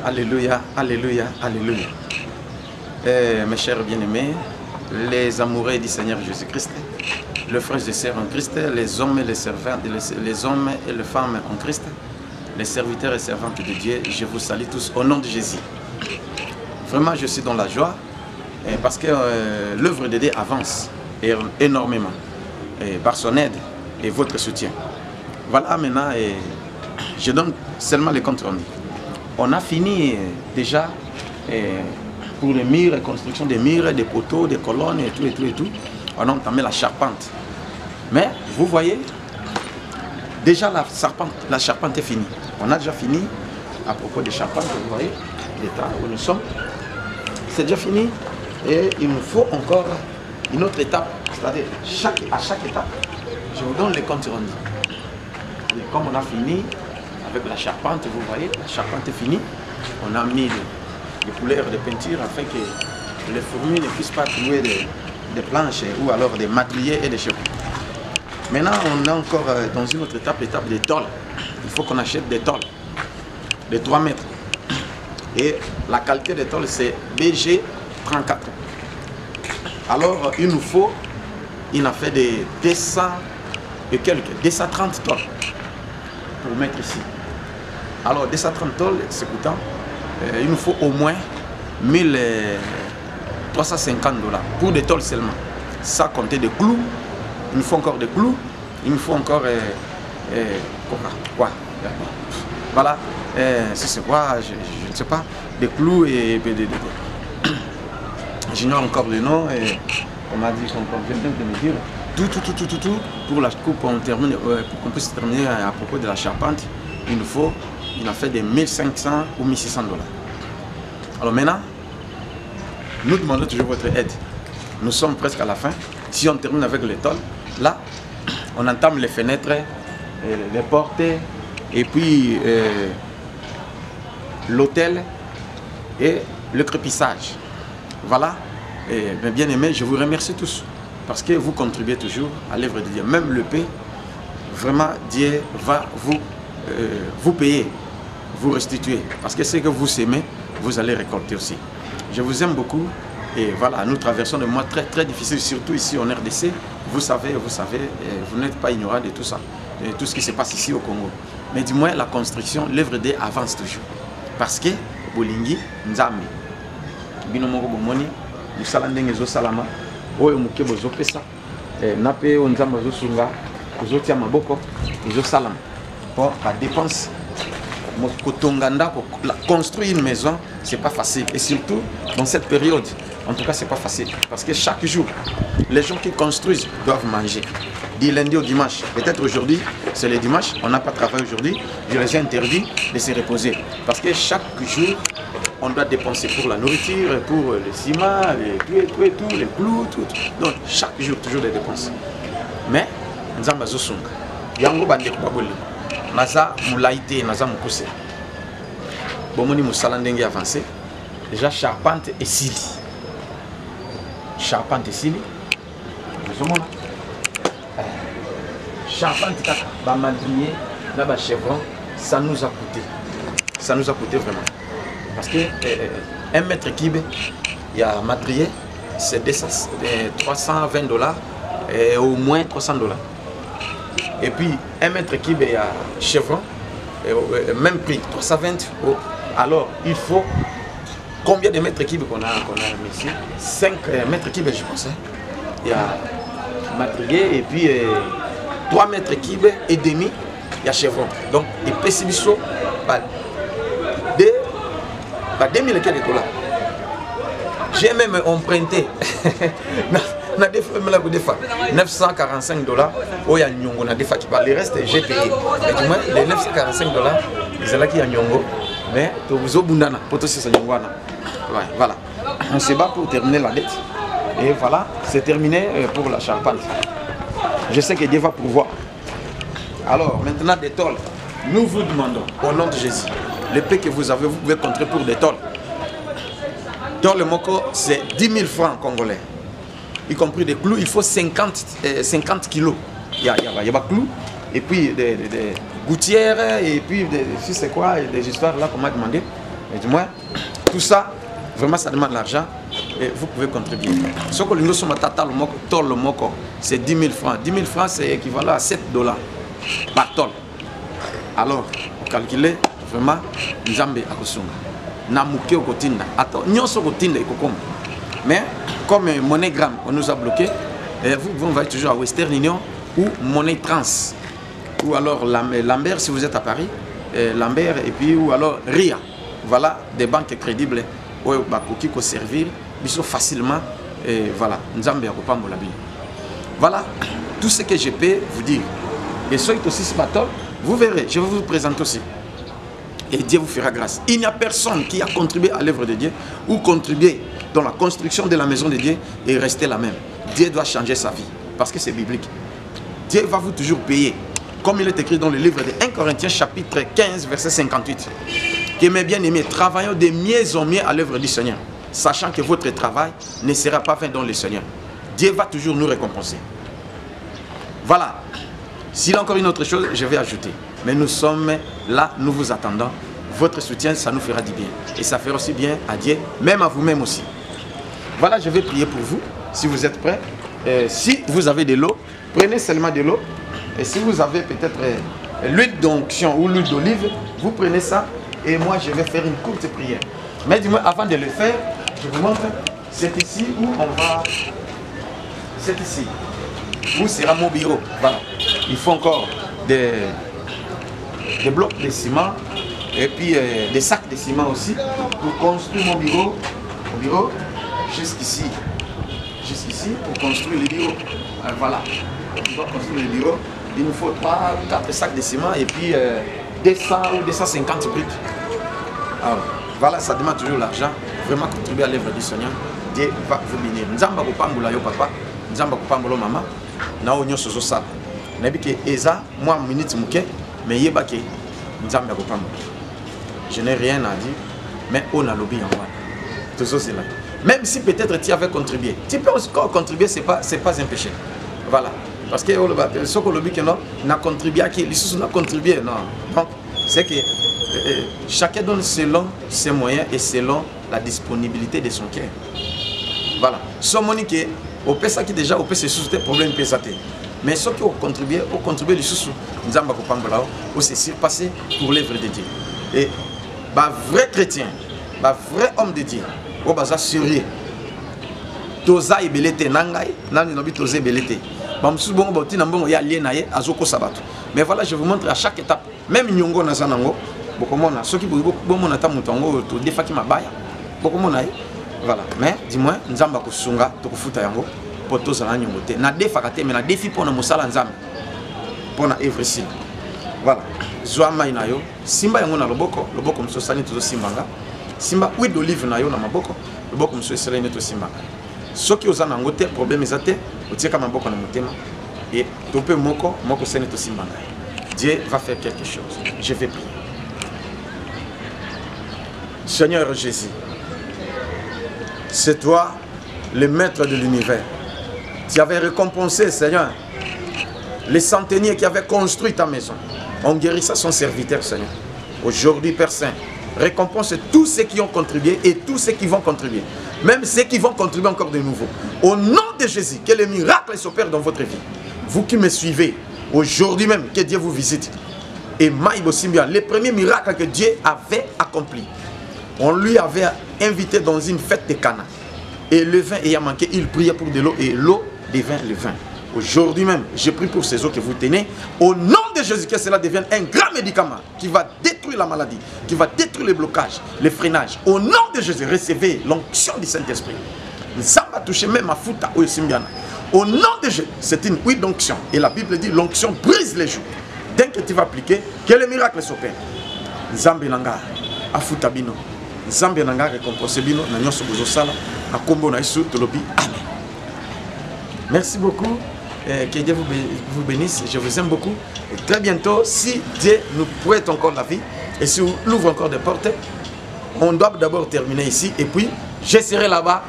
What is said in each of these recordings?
Alléluia, alléluia, alléluia. Mes chers bien-aimés, les amoureux du Seigneur Jésus-Christ, les frères et sœurs en Christ, les hommes et les servantes, les hommes et les femmes en Christ, les serviteurs et servantes de Dieu, je vous salue tous au nom de Jésus. Vraiment, je suis dans la joie parce que l'œuvre de Dieu avance énormément par son aide et votre soutien. Voilà, maintenant, je donne seulement les comptes rendus. On a fini déjà pour les murs, la construction des murs, des poteaux, des colonnes et tout, et tout, et tout. On a entamé la charpente. Mais vous voyez, déjà la charpente est finie. On a déjà fini à propos des charpentes, vous voyez, l'état où nous sommes. C'est déjà fini et il nous faut encore une autre étape. C'est-à-dire, à chaque étape, je vous donne les comptes rendus. Et comme on a fini avec la charpente, vous voyez, la charpente est finie. On a mis des couleurs de peinture afin que les fourmis ne puissent pas trouver des planches ou alors des madriers et des chevaux. Maintenant, on est encore dans une autre étape, l'étape des tôles. Il faut qu'on achète des tôles de 3 mètres. Et la qualité des tôles, c'est BG34. Alors, il nous faut, il a fait des 200 et quelques, 230 tôles pour mettre ici. Alors, 230 tôles, c'est coûtant. Il nous faut au moins 1350 $ pour des tôles seulement. Ça compter des clous. Il nous faut encore des clous. Il nous faut encore quoi? Voilà. C'est quoi? Je ne sais pas. Des clous et j'ignore encore le nom. On m'a dit qu'on vient de me dire. Tout pour la coupe, on termine, pour qu'on puisse terminer à propos de la charpente. Il nous faut, il a fait des 1500 ou 1600 $. Alors maintenant, nous demandons toujours votre aide. Nous sommes presque à la fin. Si on termine avec les tôles, là, on entame les fenêtres, les portes, et puis l'hôtel et le crépissage. Voilà. Et bien aimés, je vous remercie tous parce que vous contribuez toujours à l'œuvre de Dieu. Même le paix, vraiment, Dieu va vous payer, vous restituer. Parce que ce que vous aimez, vous allez récolter aussi. Je vous aime beaucoup. Et voilà, nous traversons des mois très très difficiles, surtout ici en RDC. Vous savez, vous n'êtes pas ignorant de tout ça, de tout ce qui se passe ici au Congo. Mais du moins, la construction, l'œuvre de Dieu avance toujours. Parce que, Bolingi, Nzambi, Binomoro Bomoni, Musalandenge Zo Salama, Oyo Mukebo Zo Pesa, Nape Onzamba Zo Sunga, Zo Tiama Boko, Zo Salama. Pour la dépense, construire une maison, c'est pas facile. Et surtout, dans cette période, en tout cas, c'est pas facile. Parce que chaque jour, les gens qui construisent doivent manger. Du lundi au dimanche. Peut-être aujourd'hui, c'est le dimanche, on n'a pas travaillé aujourd'hui. Je les ai interdits de se reposer. Parce que chaque jour, on doit dépenser pour la nourriture, pour le ciment, tout, les clous, tout. Donc, chaque jour, toujours des dépenses. Mais, nous avons besoin de Yango Bande Kubaboli. Naza Moulaïté, Naza Moukousse. Bomoni Moussalandenge avancé. Déjà, charpente et sili. Charpente et sili. Charpente, madrier, chevron, ça nous a coûté. Ça nous a coûté vraiment. Parce que 1 mètre cube, il y a madrier, c'est 320 $, et au moins 300 $. Et puis 1 mètre cube, il y a chevron, même prix, 320 €. Alors, il faut combien de mètres cubes qu'on a ici? 5 mètres cubes, je pense. Il y a madrier et puis 3 mètres cubes et demi, il y a chevron. Donc, il peut s'y biseau 2000 $. J'ai même emprunté 945 $. Le reste, j'ai payé. Et du moins, les 945 $, ils ont qui à Nyongo. Mais voilà. On se bat pour terminer la dette. Et voilà, c'est terminé pour la charpente. Je sais que Dieu va pourvoir. Alors, maintenant, des tôles. Nous vous demandons, au nom de Jésus, le paix que vous avez, vous pouvez compter pour des tôles. Tôle Moko, c'est 10 000 francs congolais. Y compris des clous, il faut 50 kilos. Il y a des clous, et puis des gouttières, et puis des, je sais quoi, des histoires là qu'on m'a demandé. Mais du moins, tout ça, vraiment, ça demande l'argent et vous pouvez contribuer. Ce que nous sommes à c'est 10 000 francs. 10 000 francs, c'est équivalent à 7 $ par tonne. Alors, calculez vraiment, Nzambe akosunga. Na muke okotinda. Attends, nyonso kotinda ekokoma. Mais comme MoneyGram, on nous a bloqué, vous va toujours à Western Union ou Money Trans. Ou alors Lambert si vous êtes à Paris, Lambert et puis ou alors RIA. Voilà des banques crédibles où qui peuvent servir facilement. Et voilà, Nzambe akopambola bino. Voilà tout ce que je peux vous dire. Et soyez aussi ce matin, vous verrez, je vais vous présenter aussi. Et Dieu vous fera grâce. Il n'y a personne qui a contribué à l'œuvre de Dieu ou contribué dans la construction de la maison de Dieu et rester la même. Dieu doit changer sa vie parce que c'est biblique. Dieu va vous toujours payer. Comme il est écrit dans le livre de 1 Corinthiens chapitre 15 verset 58. Que mes bien-aimés, travaillons de mieux en mieux à l'œuvre du Seigneur, sachant que votre travail ne sera pas vain dans le Seigneur. Dieu va toujours nous récompenser. Voilà. S'il y a encore une autre chose, je vais ajouter. Mais nous sommes là, nous vous attendons. Votre soutien, ça nous fera du bien. Et ça fera aussi bien à Dieu, même à vous-même aussi. Voilà, je vais prier pour vous, si vous êtes prêts. Si vous avez de l'eau, prenez seulement de l'eau. Et si vous avez peut-être l'huile d'onction ou l'huile d'olive, vous prenez ça. Et moi, je vais faire une courte prière. Mais du moins, avant de le faire, je vous montre. C'est ici où on va... C'est ici. Où sera mon bureau. Voilà. Il faut encore des blocs de ciment et puis des sacs de ciment aussi pour construire mon bureau. Mon bureau, jusqu'ici. Jusqu'ici pour construire le bureau. Voilà. On doit construire le bureau. Il nous faut 3 ou 4 sacs de ciment et puis 200 ou 250 briques. Alors, voilà, ça demande toujours l'argent. Vraiment contribuer à l'œuvre du Seigneur. Dieu va vous bénir. Nzamba kopambola yo papa. Nzamba kopambola maman. Na onyo sozo sala. Nabi ke eza moi minute muke mais yeba ke Nzamba kopambola. Je n'ai rien à dire mais on a lobby en moi. Tout ça c'est là. Même si peut-être tu avais contribué. Tu peux encore contribuer, c'est pas un péché. Voilà. Parce que ce que lobby que non n'a contribué à qui les sous n'a contribué non. Donc c'est que chacun donne selon ses moyens et selon la disponibilité de son cœur. Voilà. Son monique au pesa qui déjà au pesa sous des problèmes pesatés. Mais ceux qui ont contribué les sous Nzamba kopambola ou c'est surpassé pour l'œuvre de Dieu. Et bah vrai chrétien, bah vrai homme de Dieu, au baza sérieux. Toza ebelete nangai, nani nobi toza ebelete. Bah msou bon boti nambongo ya lien naye azoko sabato. Mais voilà, je vous montre à chaque étape, même nyongo na zanango, bokomona ceux qui bomona ta mutango to defaki mabaya. Bokomona voilà, mais dis-moi Nzamba kosunga to kofuta yango poto za nyongo te. Na defaka te mais na défi pona mosala Nzamba. Pona œuvre ici. Voilà. Zoama inayo, simba yango na loboko mso sani to simbanga. Simba huile d'olive na yo na maboko, loboko mso selene to simbanga. Soki ozana ngo te problème ezate, otieka maboko na motema et topé moko sene to simbanga. Dieu va faire quelque chose. Je vais prier. Seigneur Jésus, c'est toi le maître de l'univers. Tu avais récompensé, Seigneur, les centeniers qui avaient construit ta maison. On guérissa son serviteur, Seigneur. Aujourd'hui, Père Saint, récompense tous ceux qui ont contribué et tous ceux qui vont contribuer. Même ceux qui vont contribuer encore de nouveau. Au nom de Jésus, que les miracles s'opèrent dans votre vie. Vous qui me suivez, aujourd'hui même, que Dieu vous visite. Et Maïbo Simbia, le premier miracle que Dieu avait accompli, on lui avait invité dans une fête de Cana. Et le vin ayant manqué, il priait pour de l'eau et l'eau devint le vin. Aujourd'hui même, je prie pour ces eaux que vous tenez. Au nom de Jésus, que cela devienne un grand médicament qui va détruire la maladie, qui va détruire les blocages, les freinages. Au nom de Jésus, recevez l'onction du Saint-Esprit. Ça va toucher même à Fouta ou Simbiana. Au nom de Jésus, c'est une huile d'onction. Et la Bible dit l'onction brise les joues. Dès que tu vas appliquer, que le miracle s'opère. Nzambe nanga, afuta bino. Nzambe nanga récompense bino, na nyonso bozosala, na kombo na Yesu tolobi. Amen. Merci beaucoup. Que Dieu vous bénisse. Je vous aime beaucoup. Et très bientôt, si Dieu nous prête encore la vie et si nous ouvre encore des portes, on doit d'abord terminer ici. Et puis, je serai là-bas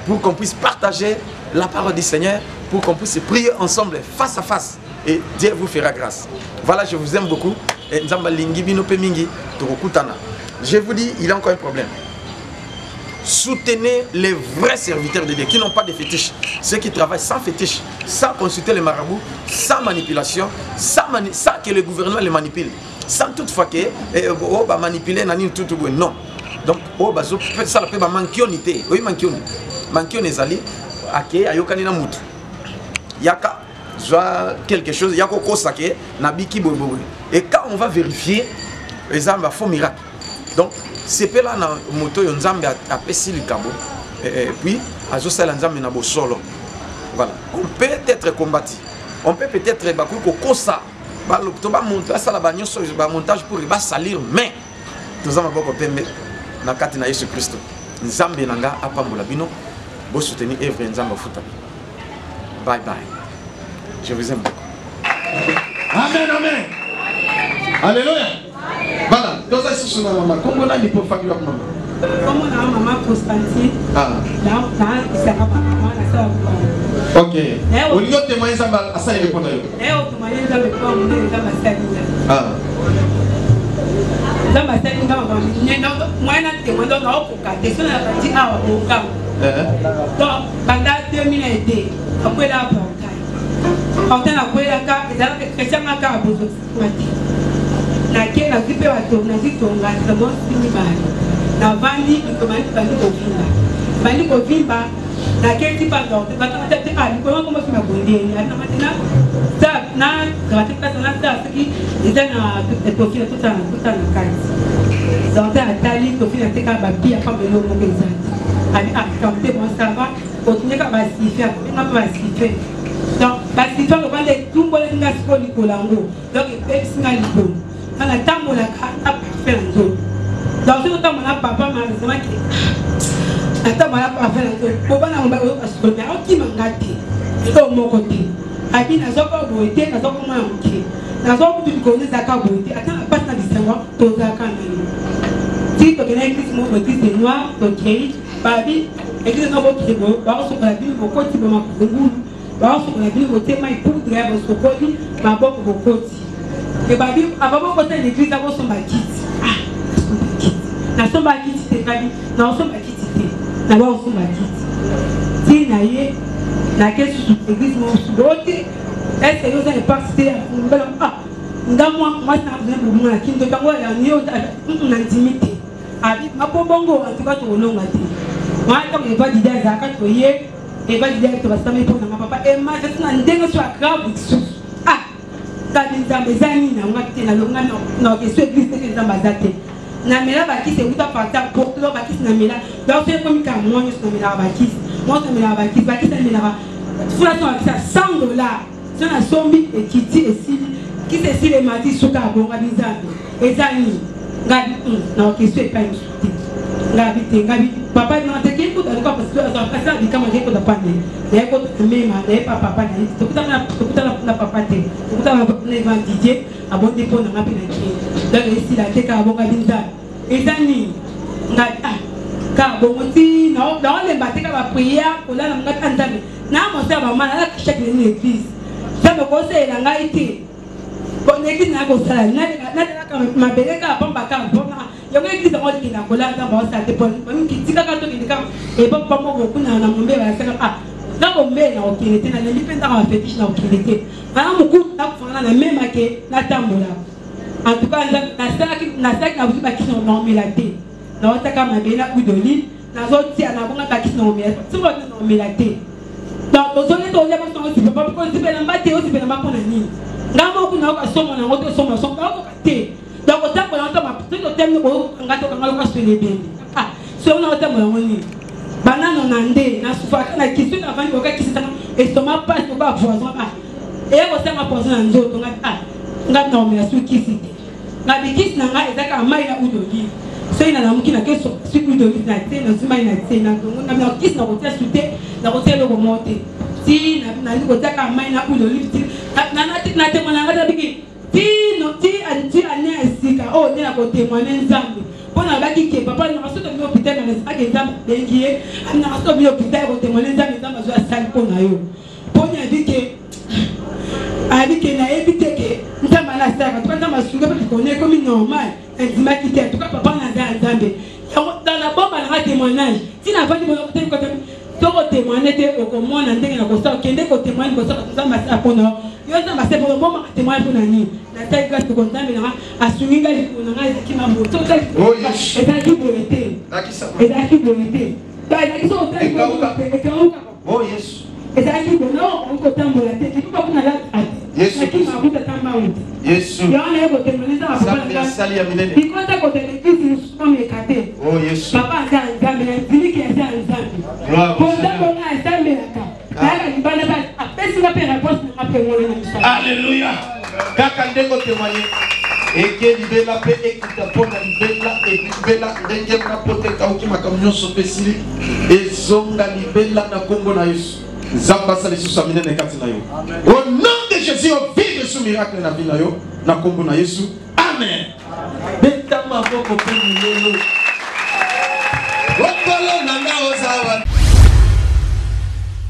pour qu'on puisse partager la parole du Seigneur, pour qu'on puisse prier ensemble face à face. Et Dieu vous fera grâce. Voilà, je vous aime beaucoup. nzamba lingi bino pe mingi tokokutana. Je vous dis, il y a encore un problème. Soutenez les vrais serviteurs de Dieu qui n'ont pas de fétiches, ceux qui travaillent sans fétiche, sans consulter les marabouts, sans manipulation, sans que le gouvernement les manipule, sans toutefois que on va manipuler tout non. Donc on va ça la peut manquionité, oui manquion ezali ake ayokani na mutu yaka soit quelque chose yako kosake na biki bobo et quand on va vérifier les amba font miracle. Donc c'est pas là na moto yo nzambe a pesi likabo et puis azo sala nzambe na bo solo. Voilà, on peut être combattu, on peut peut-être ba ko kosa ba to ba monter ça la bagnon sur ba montage pour ba salir, mais nous avons beaucoup pembe na kati na Yesu Christ nzambe nanga apambola bino bo soutenir œuvre nzambe futa. Bye bye, je vous aime beaucoup. Amen, amen. Alléluia. Voilà, dans un sens, maman, comment on a dit pour faire maman? Comment on a maman Constantine? Ah. Là, il s'est maman, la soeur. Ok. Au lieu de témoigner, ça va, ça y répondre. Et au témoigner, ça va pas, on est dans ma salle. Ah. Dans ma salle, dans ma salle, moi, je témoigne dans la haute carte, sur la partie A au camp. Donc, pendant 2002, après la bataille, quand on a pris la carte, et là, Christian a carte pour vous. Na ke na zipe wato na zitonga sabon simibali na vandi ikomani bandi kovimba na ke tipa ndo bata mate ali ko ngoma sima bondeni ana matina sa na kawate kasa na sa siki izana tofina tuta na kanzi donc atali tofina teka ba bia pa belo mo kezati ali akamte bon ça va continuer ka ba sifa ngapa ba sifa donc ba sifa ko bande tumbo le ngasko likolango donc epesinga likolo quand la dame la carte fait un jour. Dans ce temps, mon papa m'a dit que la dame a fait un jour. Pour pas n'avoir à se faire, qui m'a gâté. Et au mon côté, Abi n'a pas beauté, n'a pas manqué. N'a pas pu connaître sa beauté. Attends, la passe dans le Seigneur, tout ça quand même. Si tu connais l'église, mon église est noire, ok. Babi, l'église n'a pas de beau. Bah, on se fait la beaucoup de moments pour vous. Bah, on se fait la vie, au thème, il faut que vous soyez connus, ma bonne beaucoup. Et babi, avant de côté l'église, d'abord son bâti. Ah, na son bâti, c'est babi. Na son bâti, c'est d'abord son bâti. Si naïe, na qu'est-ce que l'église mon soudoté, est-ce que vous avez participé à une belle ah, moi ça vient pour moi qui ne peut pas voir la mieux une intimité. Abi, ma bongo en tout cas tout long à dire. Moi comme il va dire à quand tu y et va dire que tu vas s'amener pour ma papa et ma je suis en dénonce à grave ah. Nzambe zani na ngati na longa na ke so église ke nzamba zate na mela ba ki se uta parta pour to ba ki na mela donc c'est comme ka moi na mela ba ki moi na mela ba ki na mela ba fula so ka $100 so na sombi et kiti et si ki se si le mati suka bonga bizambe ezani ngadi na ke so pa insuti ngabi papa na te ke ko da ko parce que ça passa di kama ke ko da pane na ko mema na papa na to kutana na papa te to kutana na evangile abonde po na ngapi na ki donc ici la te ka bonga binza ezani ngadi ka bongo na dans les batte ka ba prière ko la na ngata nzambe na mo sa ba mana la chaque l'église ça me conseille la ngaiti bon église na ko sala na ka mabele ka pamba ka bona yo église on dit na ko la nzambe on sa te pon ki tika ka to ki ka e ba pa mo ko na mombe ba sa ah na bombe na okilete na lipenda ka fétiche na okilete bana muku na kufana na même ke na tambola en tout cas na saki na buba ki na melate na otaka mabele na udoli na zoti na bonga ta ki na melate so na melate donc ozole to le ba so si papa ko si bela mbate o si bela mbako na nini ngamo ku na ka somo na ngoto somo so ka ko te donc otambola otama to temne ko ngato ka ngalo ka swele bende ah so na otambola ngoni banano nande na souffrance na kisu na vandi oka kisisa estomac passe ko ba poison ah et ko sama poison na nzoto ngati ah ngati na omi asu kisite na bikisi na ngai ezaka mai na udoli so ina na mukina keso siku udoli na tena zimai na tena donc na kisi na kotia sute na kotia loko mote si na liko taka mai na udoli na temona ngata biki ti ane esika oh nena ko témoigner nzambe pona baki ke papa na soto mi hôpital na saki nzambe bengie na soto mi hôpital ko témoigner nzambe zo asali pona yo ponya biki na ebite ke nzambe la sœur, tu vas m'assurer que tu connais comme normal, un dimanche qui t'aide, en tout cas papa n'a pas entendu. Dans la bombe, elle a un témoignage. Si n'a pas dit mon côté, tu as témoigné au comment on a dit que ça, qui est côté témoigne pour ça, tout ça, ma sœur pour nous. Yo ça m'a fait pour le moment témoigne pour nani. La taille grâce de content mais a souligné que on a qui m'a monté. Oh yes. Et ça qui peut être. Ah qui ça? Et ça qui peut être. Bah il sont au oh yes. Et ça qui peut non on côté mon la tête. Tu peux pas qu'on a là. Yes. Qui m'a monté tamba out. Yes. Il y a un égo témoigner ça va pas. Ça sali à minene. Il compte à côté de qui comme écarté. Oh yes. Papa ça examen, dit qu'il y a ça examen. Pour ça on a examen là. Alléluia. Kaka ndengo témoigner. Et que libella pe ekita pona libella et libella ndenge na pote kauki makamnyo sopesili et zonga libella na kombo na Yesu. Zamba sali susamine ne kati na yo. Au nom de Jésus, on vive ce miracle na vie na yo na kombo na Yesu. Amen. Beta maboko pe lelo.